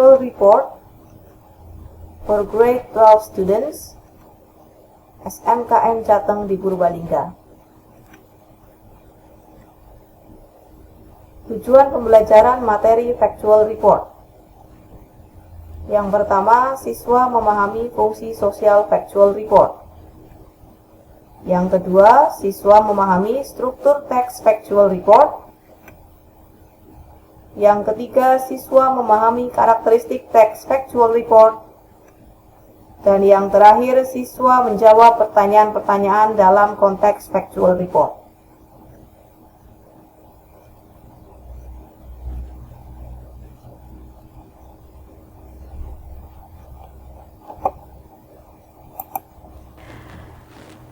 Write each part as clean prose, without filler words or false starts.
Factual Report for Grade 12 Students SMKN Jateng di Purbalingga. Tujuan pembelajaran materi Factual Report. Yang pertama, siswa memahami fungsi sosial Factual Report. Yang kedua, siswa memahami struktur teks Factual Report. Yang ketiga, siswa memahami karakteristik teks Factual Report. Dan yang terakhir, siswa menjawab pertanyaan-pertanyaan dalam konteks Factual Report.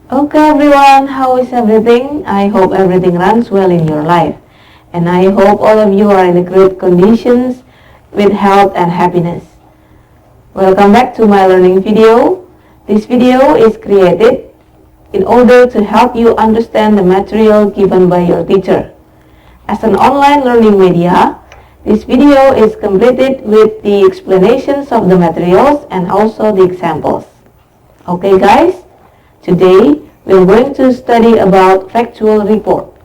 Okay everyone, how is everything? I hope everything runs well in your life. And I hope all of you are in great conditions with health and happiness. Welcome back to my learning video. This video is created in order to help you understand the material given by your teacher. As an online learning media, this video is completed with the explanations of the materials and also the examples. Okay guys? Today, we're going to study about Factual Report.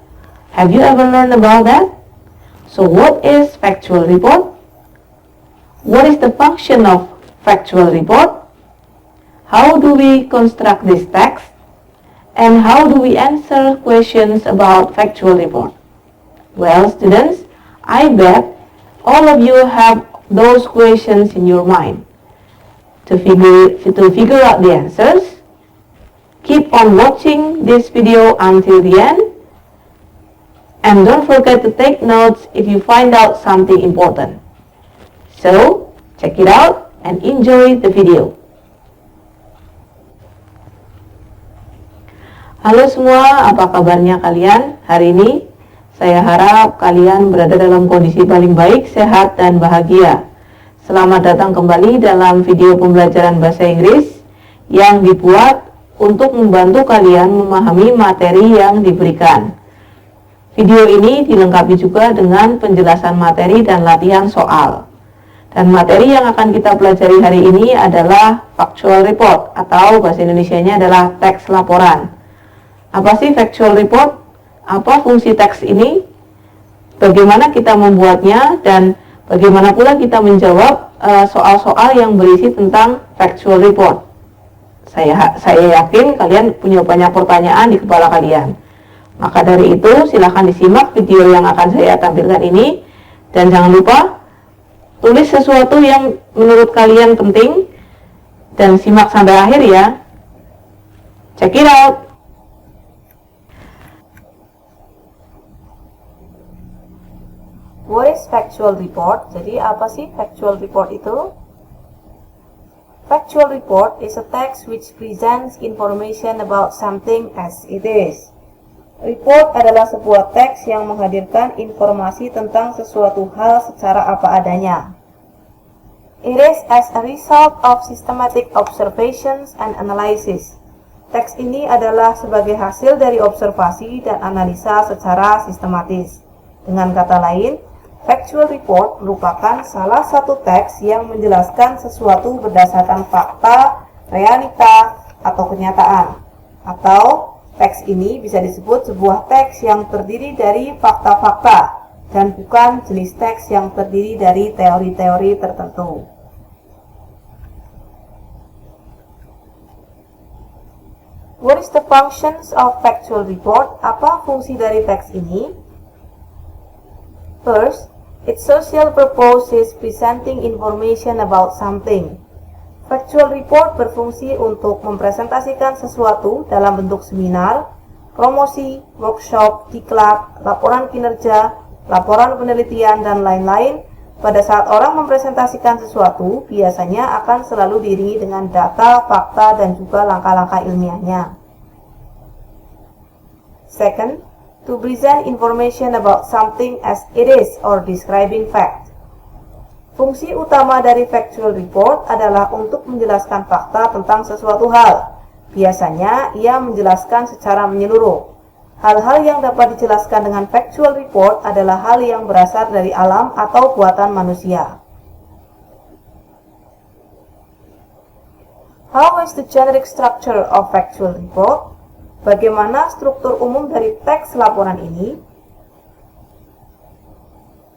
Have you ever learned about that? So what is Factual Report? What is the function of Factual Report? How do we construct this text? And how do we answer questions about Factual Report? Well, students, I bet all of you have those questions in your mind. To figure out the answers, keep on watching this video until the end, and don't forget to take notes if you find out something important. So, check it out and enjoy the video. Halo semua, apa kabarnya kalian hari ini? Saya harap kalian berada dalam kondisi paling baik, sehat, dan bahagia. Selamat datang kembali dalam video pembelajaran bahasa Inggris yang dibuat untuk membantu kalian memahami materi yang diberikan. Video ini dilengkapi juga dengan penjelasan materi dan latihan soal. Dan materi yang akan kita pelajari hari ini adalah Factual Report atau bahasa Indonesianya adalah teks laporan. Apa sih Factual Report? Apa fungsi teks ini? Bagaimana kita membuatnya dan bagaimana pula kita menjawab soal-soal yang berisi tentang Factual Report? Saya yakin kalian punya banyak pertanyaan di kepala kalian. Maka dari itu, silahkan disimak video yang akan saya tampilkan ini. Dan jangan lupa, tulis sesuatu yang menurut kalian penting. Dan simak sampai akhir ya. Check it out! What is Factual Report? Jadi apa sih Factual Report itu? Factual report is a text which presents information about something as it is. Report adalah sebuah teks yang menghadirkan informasi tentang sesuatu hal secara apa adanya. It is as a result of systematic observations and analysis. Teks ini adalah sebagai hasil dari observasi dan analisa secara sistematis. Dengan kata lain, Factual Report merupakan salah satu teks yang menjelaskan sesuatu berdasarkan fakta, realita, atau kenyataan. Atau teks ini bisa disebut sebuah teks yang terdiri dari fakta-fakta dan bukan jenis teks yang terdiri dari teori-teori tertentu. What is the functions of Factual Report? Apa fungsi dari teks ini? First, its social purpose is presenting information about something. Factual report berfungsi untuk mempresentasikan sesuatu dalam bentuk seminar, promosi, workshop, diklat, laporan kinerja, laporan penelitian, dan lain-lain. Pada saat orang mempresentasikan sesuatu, biasanya akan selalu diiringi dengan data, fakta, dan juga langkah-langkah ilmiahnya. Second, to present information about something as it is or describing fact. Fungsi utama dari Factual Report adalah untuk menjelaskan fakta tentang sesuatu hal. Biasanya, ia menjelaskan secara menyeluruh. Hal-hal yang dapat dijelaskan dengan Factual Report adalah hal yang berasal dari alam atau buatan manusia. How is the generic structure of factual report? Bagaimana struktur umum dari teks laporan ini?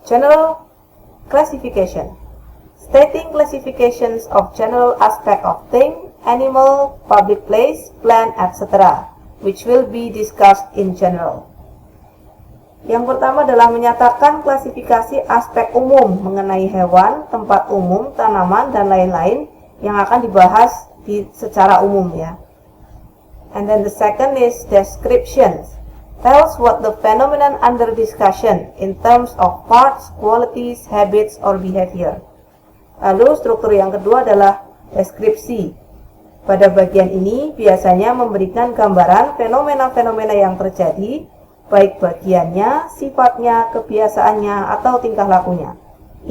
General classification. Stating classifications of general aspect of thing, animal, public place, plant, etc., which will be discussed in general. Yang pertama adalah menyatakan klasifikasi aspek umum mengenai hewan, tempat umum, tanaman, dan lain-lain yang akan dibahas secara umum ya. And then the second is descriptions. Tells what the phenomenon under discussion in terms of parts, qualities, habits, or behavior. Lalu struktur yang kedua adalah deskripsi. Pada bagian ini biasanya memberikan gambaran fenomena-fenomena yang terjadi, baik bagiannya, sifatnya, kebiasaannya, atau tingkah lakunya.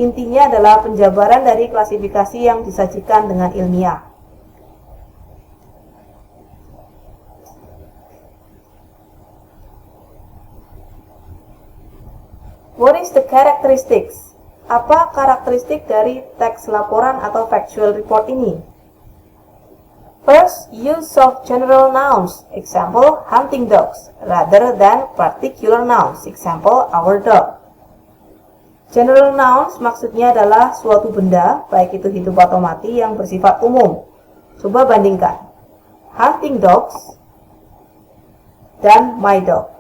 Intinya adalah penjabaran dari klasifikasi yang disajikan dengan ilmiah. What is the characteristics? Apa karakteristik dari teks laporan atau factual report ini? First, use of general nouns, example, hunting dogs, rather than particular nouns, example, our dog. General nouns maksudnya adalah suatu benda, baik itu hidup atau mati, yang bersifat umum. Coba bandingkan. Hunting dogs dan my dog.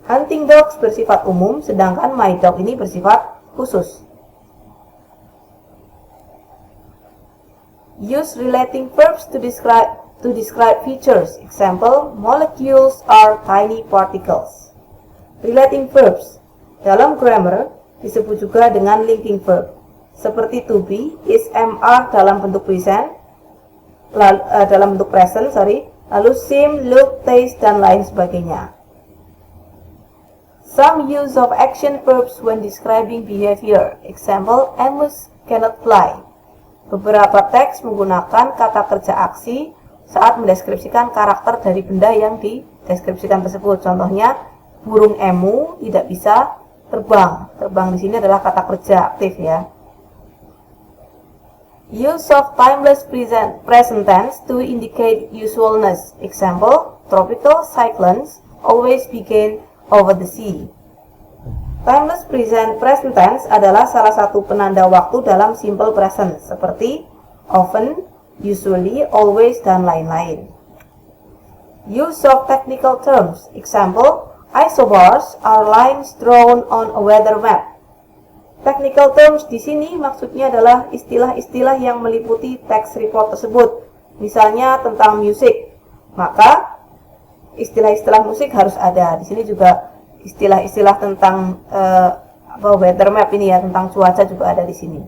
Hunting dogs bersifat umum, sedangkan my dog ini bersifat khusus. Use relating verbs to describe features. Example, molecules are tiny particles. Relating verbs dalam grammar disebut juga dengan linking verb. Seperti to be, is, am, are dalam bentuk present, lalu seem, look, taste, dan lain sebagainya. Some use of action verbs when describing behavior. Example, Amos cannot fly. Beberapa teks menggunakan kata kerja aksi saat mendeskripsikan karakter dari benda yang dideskripsikan tersebut. Contohnya, burung emu tidak bisa terbang. Terbang di sini adalah kata kerja aktif ya. Use of timeless present tense to indicate usualness. Example, tropical cyclones always begin over the sea. Timeless present tense adalah salah satu penanda waktu dalam simple present, seperti often, usually, always, dan lain-lain. Use of technical terms. Example, isobars are lines drawn on a weather map. Technical terms di sini maksudnya adalah istilah-istilah yang meliputi teks report tersebut. Misalnya tentang musik, maka istilah-istilah musik harus ada. Di sini juga istilah-istilah tentang weather map ini ya, tentang cuaca juga ada di sini.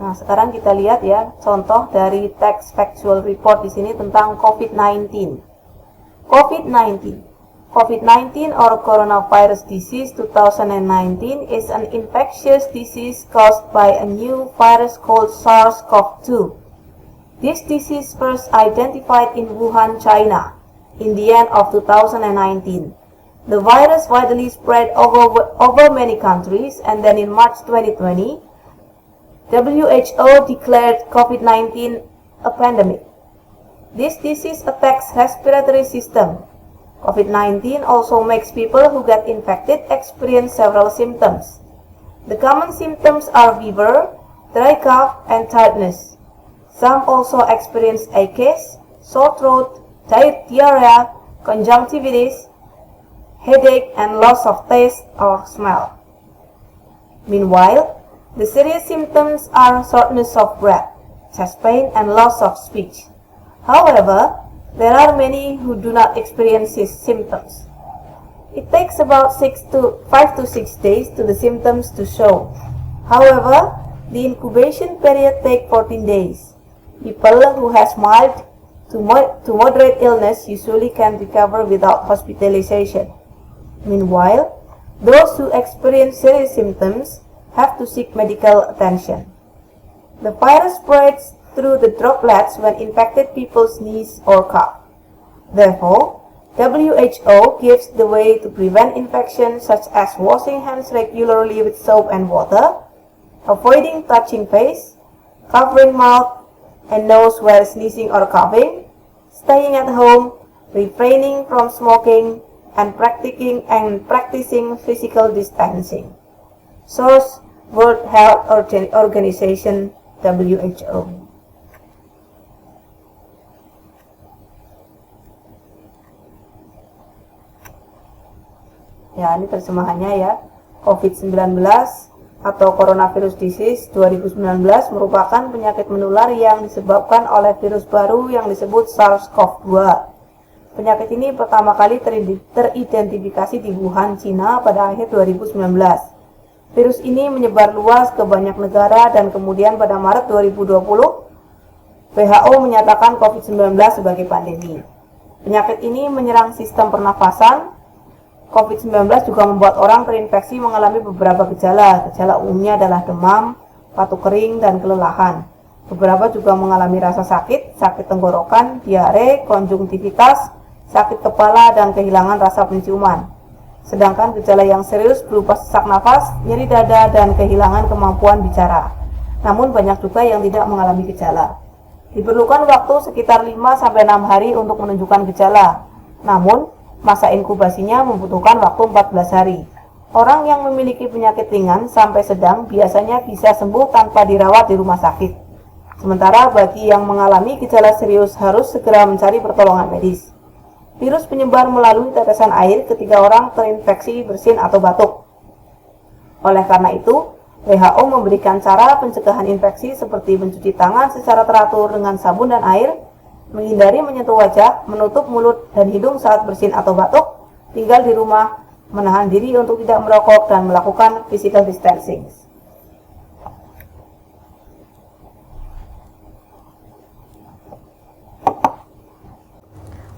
Nah, sekarang kita lihat ya contoh dari teks factual report di sini tentang COVID-19. COVID-19 or coronavirus disease 2019 is an infectious disease caused by a new virus called SARS-CoV-2. This disease first identified in Wuhan, China, in the end of 2019. The virus widely spread over many countries, and then in March 2020, WHO declared COVID-19 a pandemic. This disease affects respiratory system. COVID-19 also makes people who get infected experience several symptoms. The common symptoms are fever, dry cough, and tiredness. Some also experience aches, sore throat, diarrhea, conjunctivitis, headache, and loss of taste or smell. Meanwhile, the serious symptoms are shortness of breath, chest pain, and loss of speech. However, there are many who do not experience these symptoms. It takes about 5 to 6 days to the symptoms to show. However, the incubation period takes 14 days. People who has mild to moderate illness usually can recover without hospitalization. Meanwhile, those who experience serious symptoms have to seek medical attention. The virus spreads through the droplets when infected people sneeze or cough. Therefore, WHO gives the way to prevent infections such as washing hands regularly with soap and water, avoiding touching face, covering mouth and nose while sneezing or coughing, staying at home, refraining from smoking, and practicing physical distancing. Source: World Health Organization (WHO). Ya, ini terjemahannya ya. COVID-19 atau Coronavirus Disease 2019 merupakan penyakit menular yang disebabkan oleh virus baru yang disebut SARS-CoV-2. Penyakit ini pertama kali teridentifikasi di Wuhan, Cina pada akhir 2019. Virus ini menyebar luas ke banyak negara dan kemudian pada Maret 2020, WHO menyatakan COVID-19 sebagai pandemi. Penyakit ini menyerang sistem pernafasan. COVID-19 juga membuat orang terinfeksi mengalami beberapa gejala. Gejala umumnya adalah demam, batuk kering, dan kelelahan. Beberapa juga mengalami rasa sakit, sakit tenggorokan, diare, konjungtivitas, sakit kepala, dan kehilangan rasa penciuman. Sedangkan gejala yang serius berupa sesak nafas, nyeri dada, dan kehilangan kemampuan bicara. Namun banyak juga yang tidak mengalami gejala. Diperlukan waktu sekitar 5-6 hari untuk menunjukkan gejala. Namun, masa inkubasinya membutuhkan waktu 14 hari. Orang yang memiliki penyakit ringan sampai sedang biasanya bisa sembuh tanpa dirawat di rumah sakit. Sementara bagi yang mengalami gejala serius harus segera mencari pertolongan medis. Virus penyebar melalui tetesan air ketika orang terinfeksi bersin atau batuk. Oleh karena itu, WHO memberikan cara pencegahan infeksi seperti mencuci tangan secara teratur dengan sabun dan air, menghindari menyentuh wajah, menutup mulut dan hidung saat bersin atau batuk, tinggal di rumah, menahan diri untuk tidak merokok, dan melakukan physical distancing.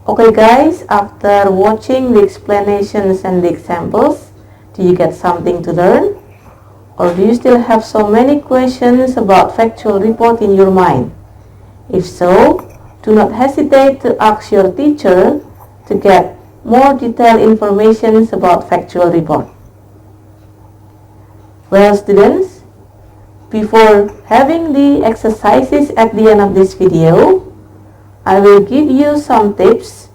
Okay guys, after watching the explanations and the examples, do you get something to learn? Or do you still have so many questions about factual report in your mind? If so, do not hesitate to ask your teacher to get more detailed information about factual report. Well students, before having the exercises at the end of this video, I will give you some tips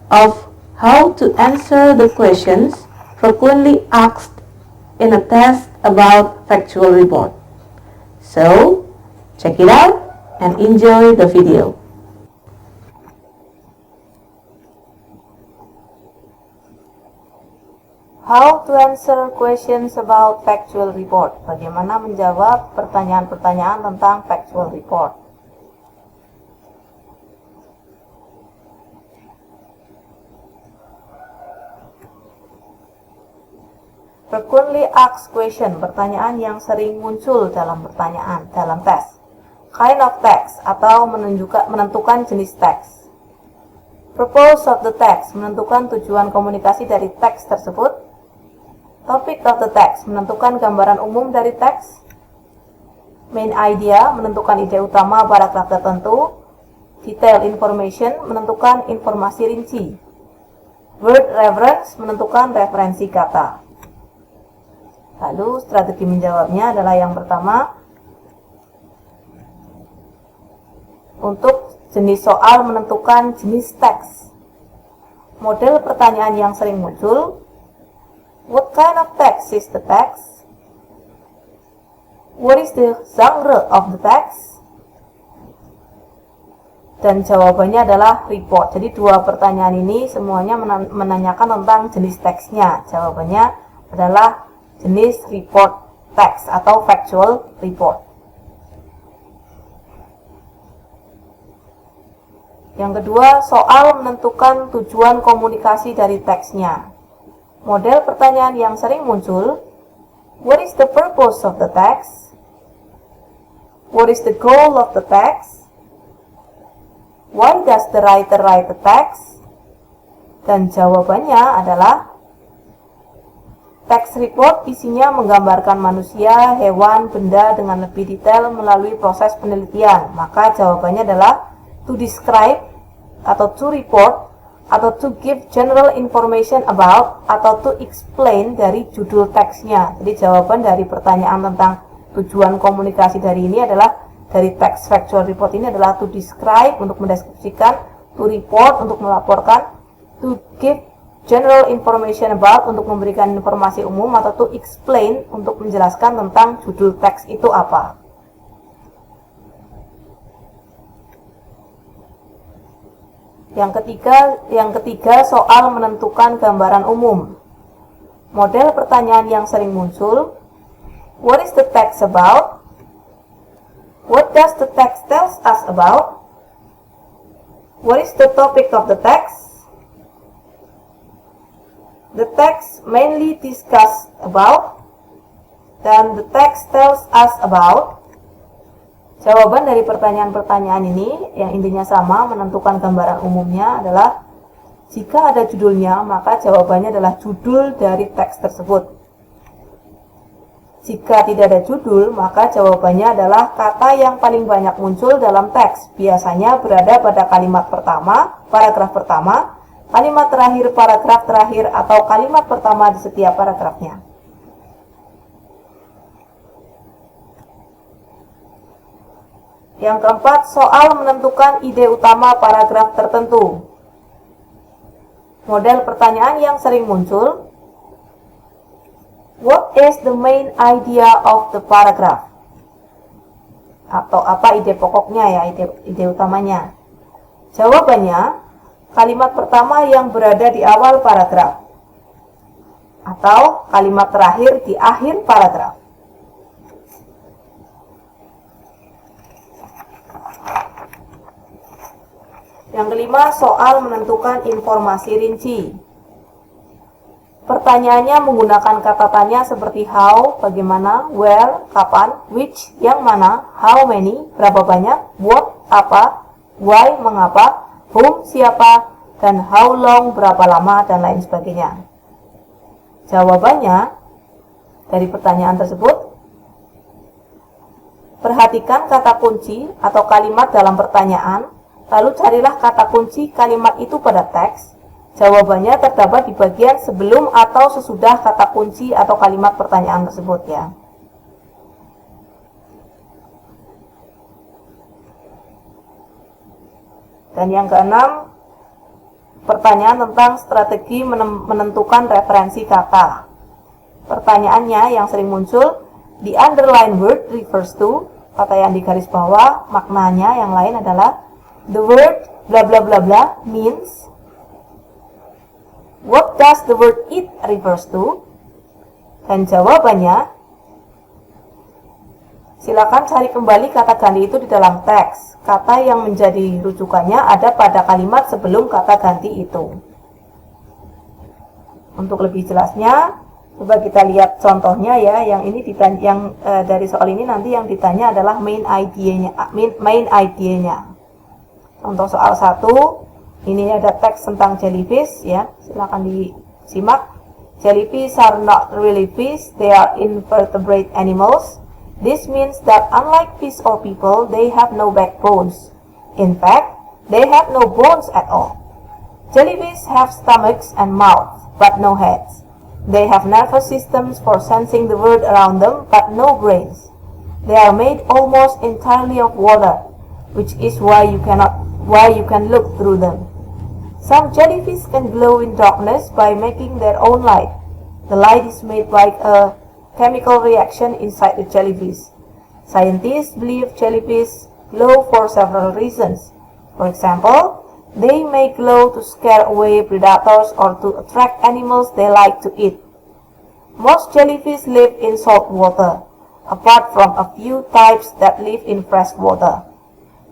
of how to answer the questions frequently asked in a test about factual report. So, check it out and enjoy the video. How to answer questions about factual report. Bagaimana menjawab pertanyaan-pertanyaan tentang factual report. Frequently asked question, pertanyaan yang sering muncul dalam tes. Kind of text atau menentukan jenis teks. Purpose of the text, menentukan tujuan komunikasi dari teks tersebut. Topic of the text, menentukan gambaran umum dari teks. Main idea, menentukan ide utama paragraf tertentu. Detail information, menentukan informasi rinci. Word reference, menentukan referensi kata. Lalu strategi menjawabnya adalah yang pertama, untuk jenis soal menentukan jenis teks. Model pertanyaan yang sering muncul, what kind of text is the text? What is the genre of the text? Dan jawabannya adalah report. Jadi dua pertanyaan ini semuanya menanyakan tentang jenis teksnya. Jawabannya adalah jenis report text atau factual report. Yang kedua, soal menentukan tujuan komunikasi dari teksnya. Model pertanyaan yang sering muncul, what is the purpose of the text? What is the goal of the text? Why does the writer write the text? Dan jawabannya adalah text report isinya menggambarkan manusia, hewan, benda dengan lebih detail melalui proses penelitian. Maka jawabannya adalah to describe atau to report atau to give general information about, atau to explain dari judul teksnya. Jadi jawaban dari pertanyaan tentang tujuan komunikasi dari ini adalah, dari teks factual report ini adalah to describe, untuk mendeskripsikan, to report, untuk melaporkan, to give general information about, untuk memberikan informasi umum, atau to explain, untuk menjelaskan tentang judul teks itu apa. Yang ketiga soal menentukan gambaran umum. Model pertanyaan yang sering muncul, what is the text about? What does the text tell us about? What is the topic of the text? The text mainly discuss about, dan the text tells us about. Jawaban dari pertanyaan-pertanyaan ini yang intinya sama, menentukan gambaran umumnya adalah, jika ada judulnya maka jawabannya adalah judul dari teks tersebut. Jika tidak ada judul maka jawabannya adalah kata yang paling banyak muncul dalam teks, biasanya berada pada kalimat pertama, paragraf pertama, kalimat terakhir, paragraf terakhir, atau kalimat pertama di setiap paragrafnya. Yang keempat, soal menentukan ide utama paragraf tertentu. Model pertanyaan yang sering muncul, what is the main idea of the paragraph? Atau apa ide pokoknya, ya, ide utamanya. Jawabannya, kalimat pertama yang berada di awal paragraf, atau kalimat terakhir di akhir paragraf. Yang kelima, soal menentukan informasi rinci. Pertanyaannya menggunakan kata tanya seperti how, bagaimana, where, kapan, which, yang mana, how many, berapa banyak, what, apa, why, mengapa, whom, siapa, dan how long, berapa lama, dan lain sebagainya. Jawabannya dari pertanyaan tersebut, perhatikan kata kunci atau kalimat dalam pertanyaan, lalu carilah kata kunci kalimat itu pada teks. Jawabannya terdapat di bagian sebelum atau sesudah kata kunci atau kalimat pertanyaan tersebut, ya. Dan yang keenam, pertanyaan tentang strategi menentukan referensi kata. Pertanyaannya yang sering muncul, the underlined word refers to, kata yang digaris bawah, maknanya yang lain adalah, the word bla bla bla bla means. What does the word it refers to? Dan jawabannya, silakan cari kembali kata ganti itu di dalam teks. Kata yang menjadi rujukannya ada pada kalimat sebelum kata ganti itu. Untuk lebih jelasnya, coba kita lihat contohnya, ya. Yang ini dari soal ini nanti yang ditanya adalah main idea-nya. Contoh soal 1, ini ada teks tentang jellyfish, ya. Silakan disimak. Jellyfish are not really fish, they are invertebrate animals. This means that unlike fish or people, they have no backbones. In fact, they have no bones at all. Jellyfish have stomachs and mouths, but no heads. They have nervous systems for sensing the world around them, but no brains. They are made almost entirely of water, which is why you can look through them. Some jellyfish can glow in darkness by making their own light. The light is made by a chemical reaction inside the jellyfish. Scientists believe jellyfish glow for several reasons. For example, they may glow to scare away predators or to attract animals they like to eat. Most jellyfish live in salt water, apart from a few types that live in fresh water.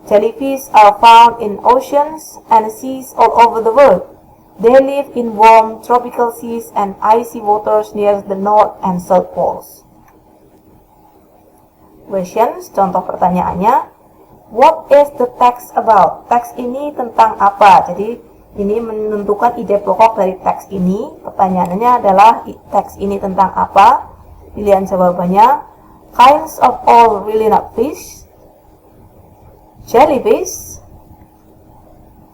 Jellyfish are found in oceans and seas all over the world. They live in warm tropical seas and icy waters near the North and South Poles. Questions, contoh pertanyaannya, what is the text about? Teks ini tentang apa? Jadi ini menentukan ide pokok dari teks ini. Pertanyaannya adalah teks ini tentang apa? Pilihan jawabannya, kinds of all really not fish, jellyfish,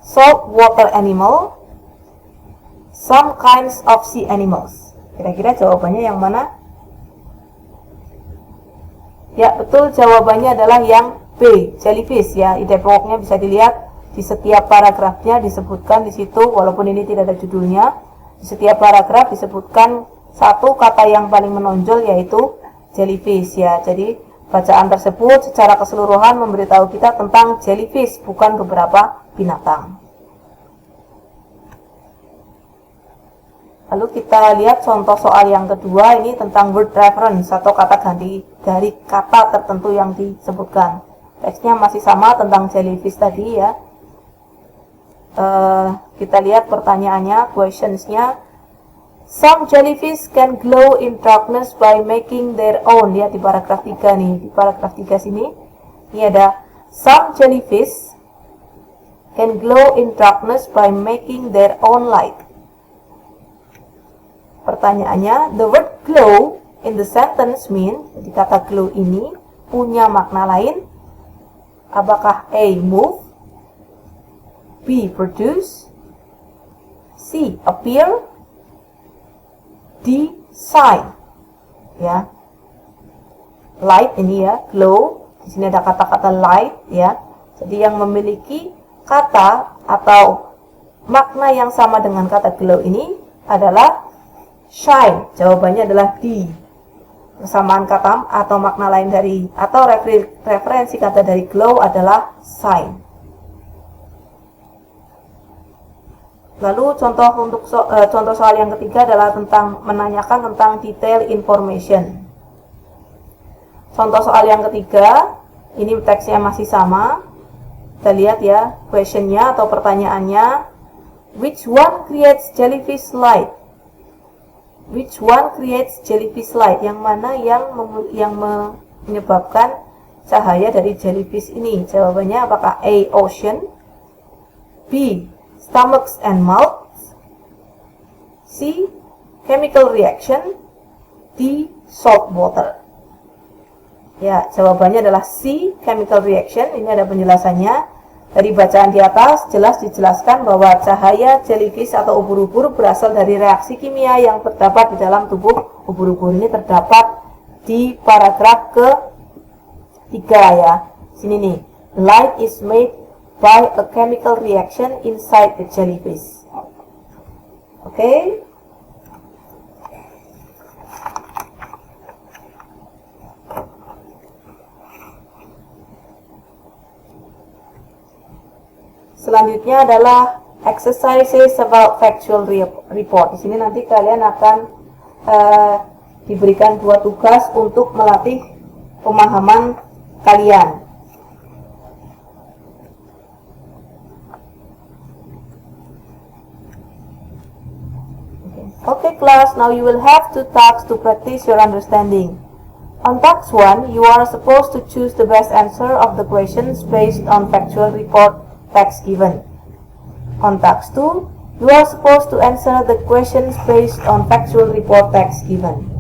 salt water animal, some kinds of sea animals. Kira-kira jawabannya yang mana? Ya, betul, jawabannya adalah yang B, jellyfish ya. Ide pokoknya bisa dilihat di setiap paragrafnya disebutkan di situ, walaupun ini tidak ada judulnya. Di setiap paragraf disebutkan satu kata yang paling menonjol, yaitu jellyfish ya. Jadi bacaan tersebut secara keseluruhan memberitahu kita tentang jellyfish, bukan beberapa binatang. Lalu kita lihat contoh soal yang kedua, ini tentang word reference atau kata ganti dari kata tertentu yang disebutkan. Teksnya masih sama tentang jellyfish tadi ya. Kita lihat pertanyaannya, questionsnya. Some jellyfish can glow in darkness by making their own. Lihat di paragraf 3 nih, di paragraf 3 sini. Ini ada some jellyfish can glow in darkness by making their own light. Pertanyaannya, the word glow in the sentence mean, jadi kata glow ini punya makna lain. Apakah A, move, B, produce, C, appear, D, shine. Ya, light ini ya, glow. Di sini ada kata-kata light ya. Jadi yang memiliki kata atau makna yang sama dengan kata glow ini adalah shine. Jawabannya adalah D. Kesamaan kata atau makna lain dari atau referensi kata dari glow adalah shine. Lalu contoh soal yang ketiga adalah tentang menanyakan tentang detail information. Contoh soal yang ketiga, ini teksnya masih sama. Kita lihat ya, questionnya atau pertanyaannya. Which one creates jellyfish light? Which one creates jellyfish light? Yang mana yang menyebabkan cahaya dari jellyfish ini? Jawabannya apakah A, ocean, B, stomachs and mouths, C, chemical reaction, D, salt water. Ya, jawabannya adalah C, chemical reaction. Ini ada penjelasannya. Dari bacaan di atas jelas dijelaskan bahwa cahaya jellyfish atau ubur-ubur berasal dari reaksi kimia yang terdapat di dalam tubuh ubur-ubur. Ini terdapat di paragraf ke-3 ya. Sini nih. Light is made by a chemical reaction inside the jellyfish. Oke. Selanjutnya adalah exercises about factual report. Di sini nanti kalian akan diberikan 2 tugas untuk melatih pemahaman kalian. Okay class, now you will have 2 tasks to practice your understanding. On task 1, you are supposed to choose the best answer of the questions based on factual report text given. On task 2, you are supposed to answer the questions based on factual report text given.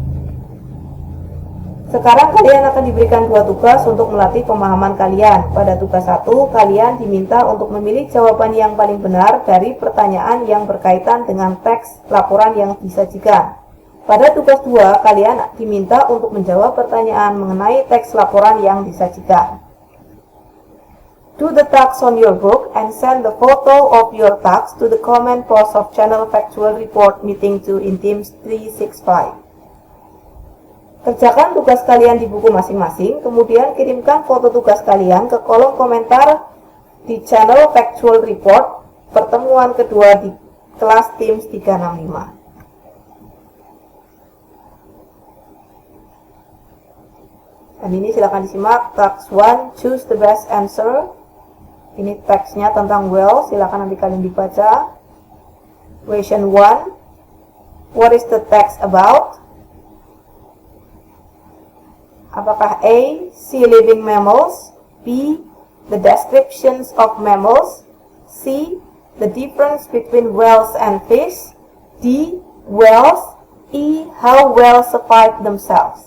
Sekarang kalian akan diberikan 2 tugas untuk melatih pemahaman kalian. Pada tugas 1, kalian diminta untuk memilih jawaban yang paling benar dari pertanyaan yang berkaitan dengan teks laporan yang disajikan. Pada tugas 2, kalian diminta untuk menjawab pertanyaan mengenai teks laporan yang disajikan. Do the tasks on your book and send the photo of your tasks to the comment post of channel factual report meeting 2 in Teams 365. Kerjakan tugas kalian di buku masing-masing, kemudian kirimkan foto tugas kalian ke kolom komentar di channel factual report pertemuan kedua di kelas Teams 365. Dan ini silakan disimak. Task 1, choose the best answer. Ini teksnya tentang well, silakan nanti kalian dibaca. Question 1, what is the text about? Apakah A, sea living mammals, B, the descriptions of mammals, C, the difference between whales and fish, D, whales, E, how whales survive themselves.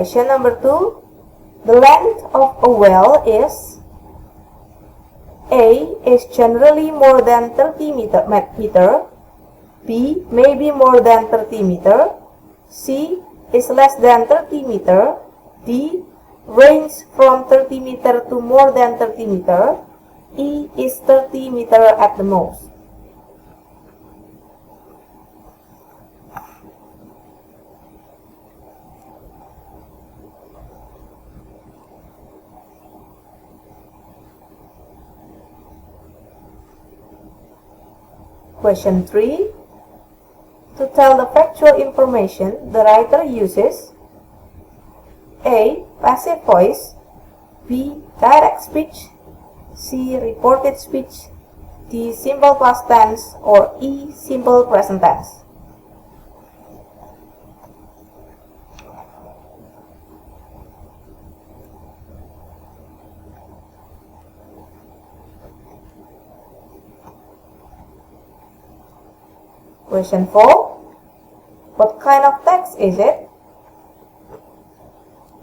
Question number 2. The length of a well is A. Is generally more than 30 meter. B. May be more than 30 meter. C. Is less than 30 meter. D. Range from 30 meter to more than 30 meter. E. Is 30 meter at the most. Question 3. To tell the factual information, the writer uses A. Passive voice. B. Direct speech. C. Reported speech. D. Simple past tense. Or E. Simple present tense. Question 4. What kind of text is it?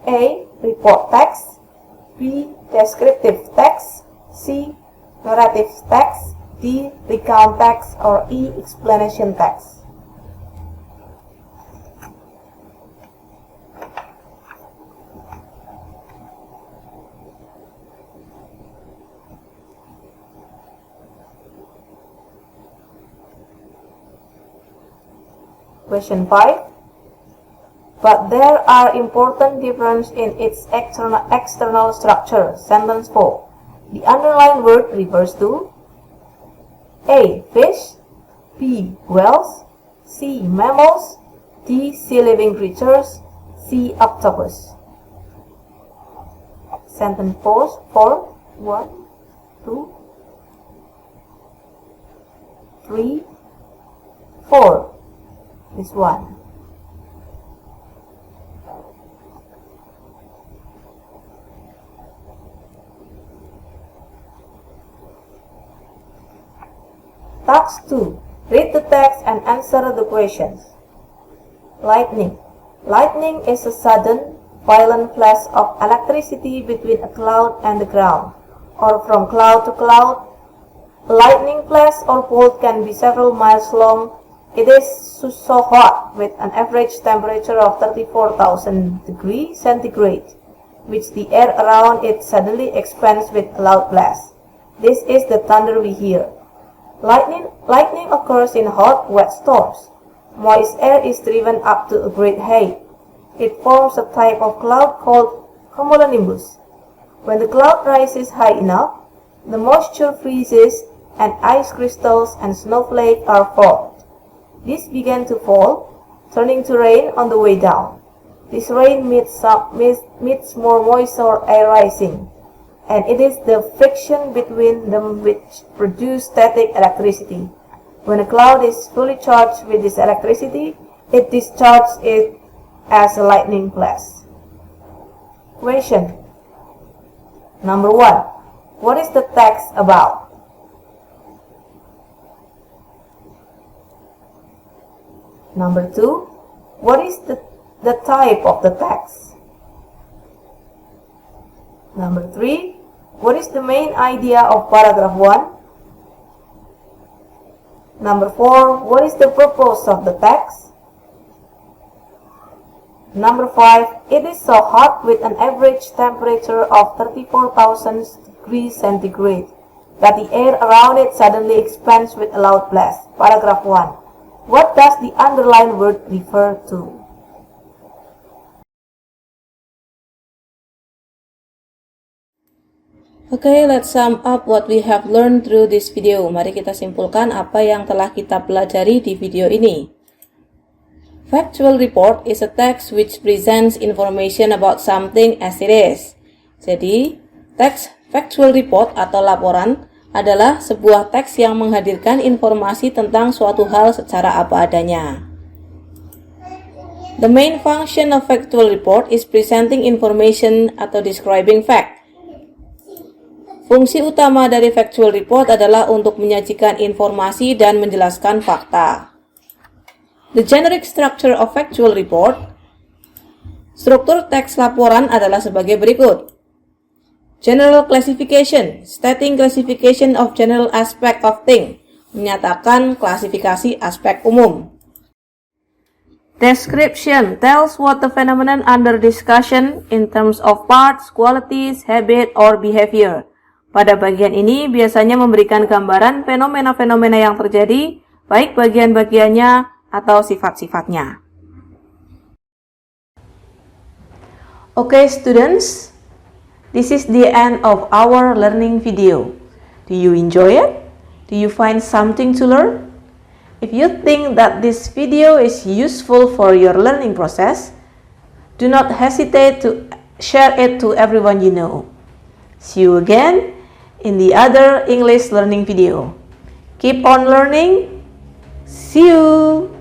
A. Report text. B. Descriptive text. C. Narrative text. D. Recount text. Or E. Explanation text. Question 5. But there are important differences in its external structure. Sentence 4. The underlined word refers to A. Fish. B. Whales. C. Mammals. D. Sea living creatures. C. Octopus. Sentence 4. 1, 2, 3, 4. This one. Task 2. Read the text and answer the questions. Lightning. Lightning is a sudden, violent flash of electricity between a cloud and the ground, or from cloud to cloud. A lightning flash or bolt can be several miles long. It is so hot, with an average temperature of 34,000 degrees centigrade, which the air around it suddenly expands with a loud blast. This is the thunder we hear. Lightning occurs in hot, wet storms. Moist air is driven up to a great height. It forms a type of cloud called cumulonimbus. When the cloud rises high enough, the moisture freezes and ice crystals and snowflakes are formed. These began to fall, turning to rain on the way down. This rain meets more moisture air rising, and it is the friction between them which produces static electricity. When a cloud is fully charged with this electricity, it discharges it as a lightning flash. Question number 1. What is the text about? Number 2. What is the type of the text? Number 3. What is the main idea of paragraph 1? Number 4. What is the purpose of the text? Number 5. It is so hot with an average temperature of 34,000 degrees centigrade that the air around it suddenly expands with a loud blast. Paragraph 1. What does the underlined word refer to? Okay, let's sum up what we have learned through this video. Mari kita simpulkan apa yang telah kita pelajari di video ini. Factual report is a text which presents information about something as it is. Jadi, teks factual report atau laporan adalah sebuah teks yang menghadirkan informasi tentang suatu hal secara apa adanya. The main function of factual report is presenting information atau describing fact. Fungsi utama dari factual report adalah untuk menyajikan informasi dan menjelaskan fakta. The generic structure of factual report. Struktur teks laporan adalah sebagai berikut. General classification, stating classification of general aspect of thing, menyatakan klasifikasi aspek umum. Description tells what the phenomenon under discussion in terms of parts, qualities, habit, or behavior. Pada bagian ini biasanya memberikan gambaran fenomena-fenomena yang terjadi, baik bagian-bagiannya atau sifat-sifatnya. Okay students, this is the end of our learning video. Do you enjoy it? Do you find something to learn? If you think that this video is useful for your learning process, do not hesitate to share it to everyone you know. See you again in the other English learning video. Keep on learning. See you!